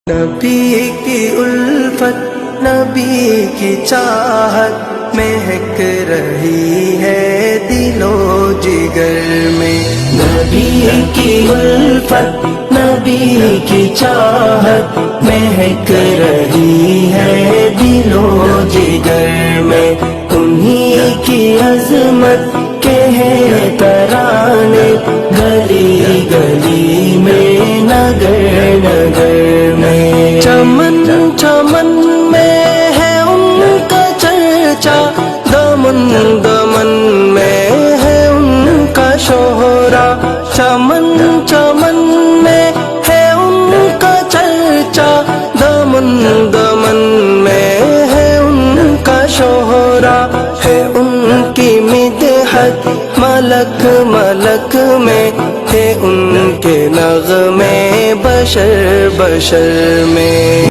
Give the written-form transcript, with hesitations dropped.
نبی کی الفت، نبی کی چاہت مہک رہی ہے دل و جگر میں. نبی کی الفت، نبی کی چاہت مہک رہی ہے دل و جگر میں. انہی کی عظمت کے ہیں ترانے گلی گلی میں، نگر نگر میں. چمن چمن میں ہے ان کا چرچا، دمن دمن میں ہے ان کا شہرا. چمن چمن میں ہے ان کا چرچا، دمن دمن میں ہے ان کا شہرا. ہے ان کی مدحت ملک ملک میں، ہے ان کے نغمے بشر بشر میں.